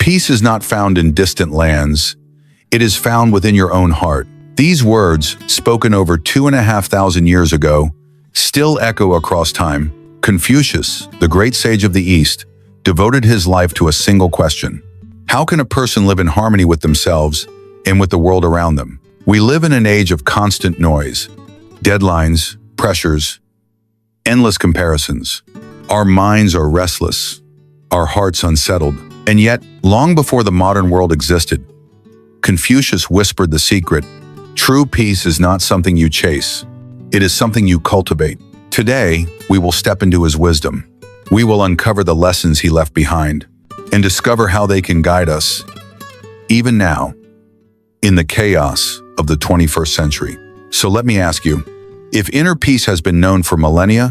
Peace is not found in distant lands. It is found within your own heart. These words, spoken over 2,500 years ago, still echo across time. Confucius, the great sage of the East, devoted his life to a single question. How can a person live in harmony with themselves and with the world around them? We live in an age of constant noise, deadlines, pressures, endless comparisons. Our minds are restless, our hearts unsettled. And yet, long before the modern world existed, Confucius whispered the secret: true peace is not something you chase. It is something you cultivate. Today, we will step into his wisdom. We will uncover the lessons he left behind and discover how they can guide us, even now, in the chaos of the 21st century. So let me ask you, if inner peace has been known for millennia,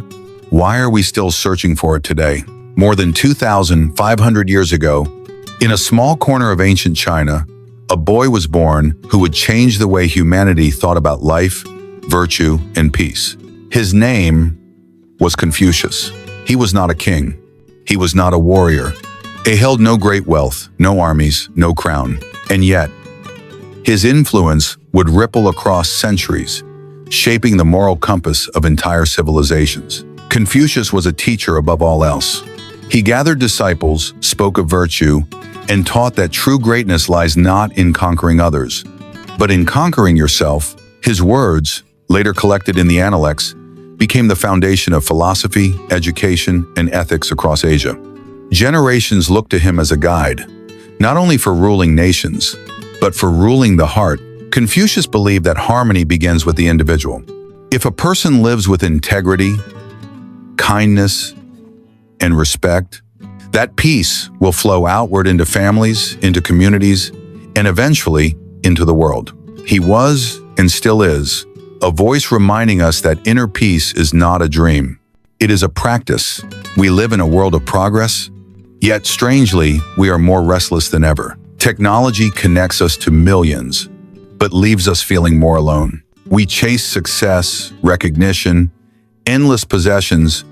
why are we still searching for it today? More than 2,500 years ago, in a small corner of ancient China, a boy was born who would change the way humanity thought about life, virtue, and peace. His name was Confucius. He was not a king. He was not a warrior. He held no great wealth, no armies, no crown. And yet, his influence would ripple across centuries, shaping the moral compass of entire civilizations. Confucius was a teacher above all else. He gathered disciples, spoke of virtue, and taught that true greatness lies not in conquering others, but in conquering yourself. His words, later collected in the Analects, became the foundation of philosophy, education, and ethics across Asia. Generations looked to him as a guide, not only for ruling nations, but for ruling the heart. Confucius believed that harmony begins with the individual. If a person lives with integrity, kindness, and respect, that peace will flow outward into families, into communities, and eventually into the world. He was, and still is, a voice reminding us that inner peace is not a dream. It is a practice. We live in a world of progress, yet strangely, we are more restless than ever. Technology connects us to millions, but leaves us feeling more alone. We chase success, recognition, endless possessions,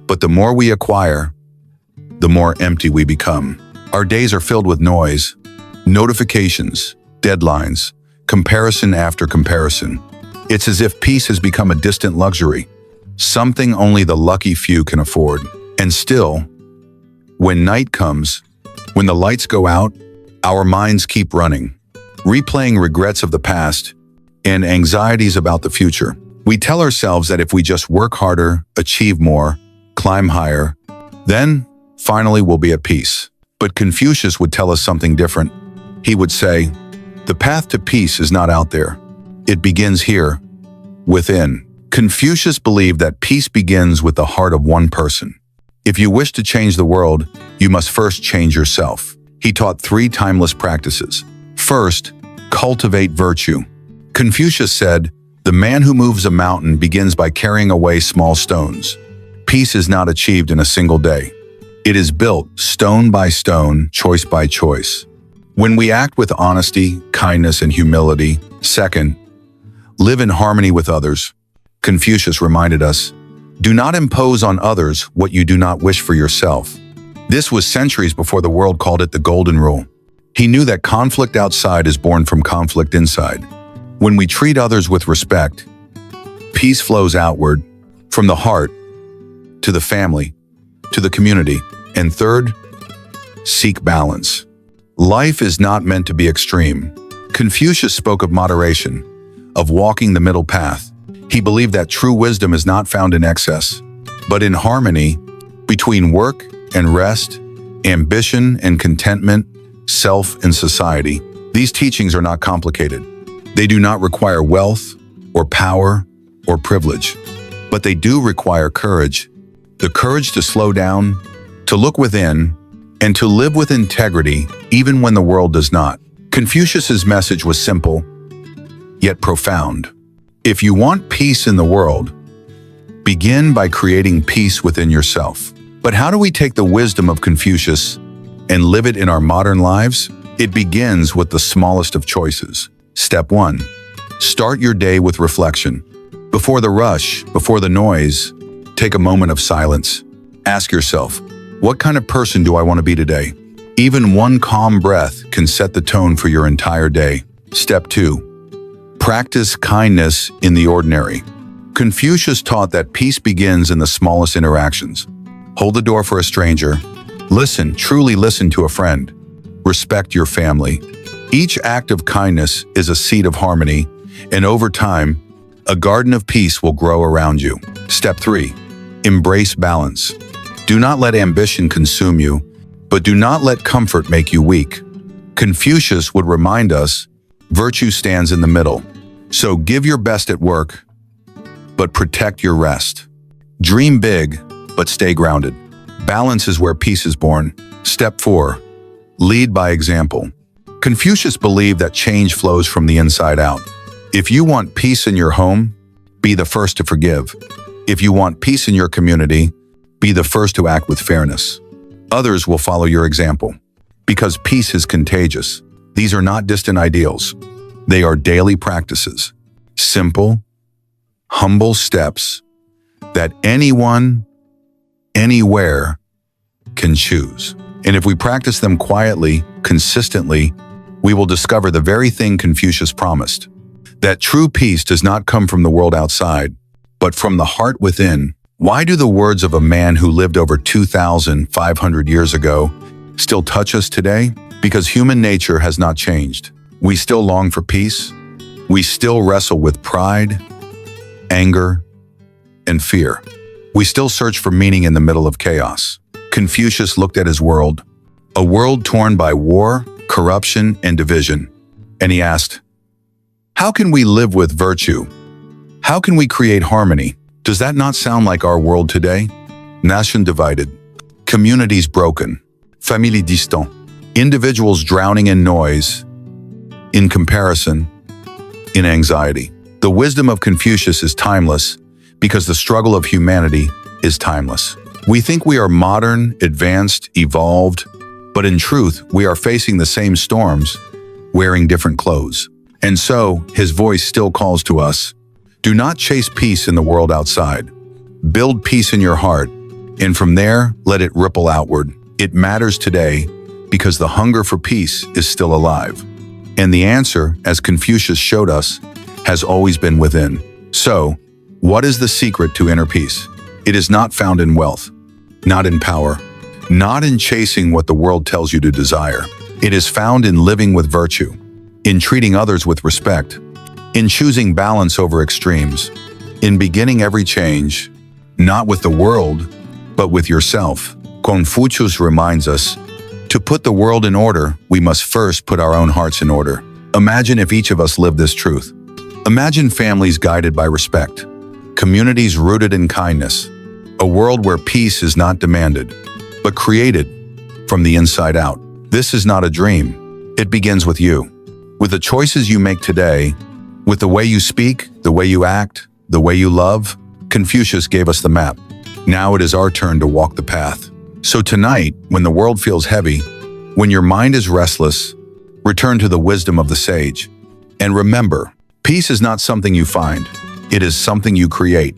but the more we acquire, the more empty we become. Our days are filled with noise, notifications, deadlines, comparison after comparison. It's as if peace has become a distant luxury, something only the lucky few can afford. And still, when night comes, when the lights go out, our minds keep running, replaying regrets of the past and anxieties about the future. We tell ourselves that if we just work harder, achieve more, climb higher, then finally we'll be at peace. But Confucius would tell us something different. He would say, the path to peace is not out there. It begins here, within. Confucius believed that peace begins with the heart of one person. If you wish to change the world, you must first change yourself. He taught 3 timeless practices. First, cultivate virtue. Confucius said, the man who moves a mountain begins by carrying away small stones. Peace is not achieved in a single day. It is built stone by stone, choice by choice. When we act with honesty, kindness, and humility. Second, live in harmony with others. Confucius reminded us, do not impose on others what you do not wish for yourself. This was centuries before the world called it the Golden Rule. He knew that conflict outside is born from conflict inside. When we treat others with respect, peace flows outward, from the heart, to the family, to the community. And third, seek balance. Life is not meant to be extreme. Confucius spoke of moderation, of walking the middle path. He believed that true wisdom is not found in excess, but in harmony between work and rest, ambition and contentment, self and society. These teachings are not complicated. They do not require wealth or power or privilege, but they do require courage. The courage to slow down, to look within, and to live with integrity even when the world does not. Confucius's message was simple, yet profound. If you want peace in the world, begin by creating peace within yourself. But how do we take the wisdom of Confucius and live it in our modern lives? It begins with the smallest of choices. Step 1. Start your day with reflection. Before the rush, before the noise, take a moment of silence. Ask yourself, what kind of person do I want to be today? Even one calm breath can set the tone for your entire day. Step 2. Practice kindness in the ordinary. Confucius taught that peace begins in the smallest interactions. Hold the door for a stranger. Listen, truly listen to a friend. Respect your family. Each act of kindness is a seed of harmony, and over time, a garden of peace will grow around you. Step 3. Embrace balance. Do not let ambition consume you, but do not let comfort make you weak. Confucius would remind us, virtue stands in the middle. So give your best at work, but protect your rest. Dream big, but stay grounded. Balance is where peace is born. Step 4. Lead by example. Confucius believed that change flows from the inside out. If you want peace in your home, be the first to forgive. If you want peace in your community, be the first to act with fairness. Others will follow your example. Because peace is contagious. These are not distant ideals. They are daily practices. Simple, humble steps that anyone, anywhere can choose. And if we practice them quietly, consistently, we will discover the very thing Confucius promised. That true peace does not come from the world outside, but from the heart within. Why do the words of a man who lived over 2,500 years ago still touch us today? Because human nature has not changed. We still long for peace. We still wrestle with pride, anger, and fear. We still search for meaning in the middle of chaos. Confucius looked at his world, a world torn by war, corruption, and division, and he asked, how can we live with virtue? How can we create harmony? Does that not sound like our world today? Nation divided, communities broken, famille distant, individuals drowning in noise, in comparison, in anxiety. The wisdom of Confucius is timeless because the struggle of humanity is timeless. We think we are modern, advanced, evolved, but in truth, we are facing the same storms, wearing different clothes. And so, his voice still calls to us. Do not chase peace in the world outside. Build peace in your heart, and from there, let it ripple outward. It matters today because the hunger for peace is still alive. And the answer, as Confucius showed us, has always been within. So, what is the secret to inner peace? It is not found in wealth, not in power, not in chasing what the world tells you to desire. It is found in living with virtue, in treating others with respect, in choosing balance over extremes, in beginning every change, not with the world, but with yourself. Confucius reminds us, to put the world in order, we must first put our own hearts in order. Imagine if each of us lived this truth. Imagine families guided by respect, communities rooted in kindness, a world where peace is not demanded, but created from the inside out. This is not a dream. It begins with you. With the choices you make today, with the way you speak, the way you act, the way you love, Confucius gave us the map. Now it is our turn to walk the path. So tonight, when the world feels heavy, when your mind is restless, return to the wisdom of the sage. And remember, peace is not something you find. It is something you create.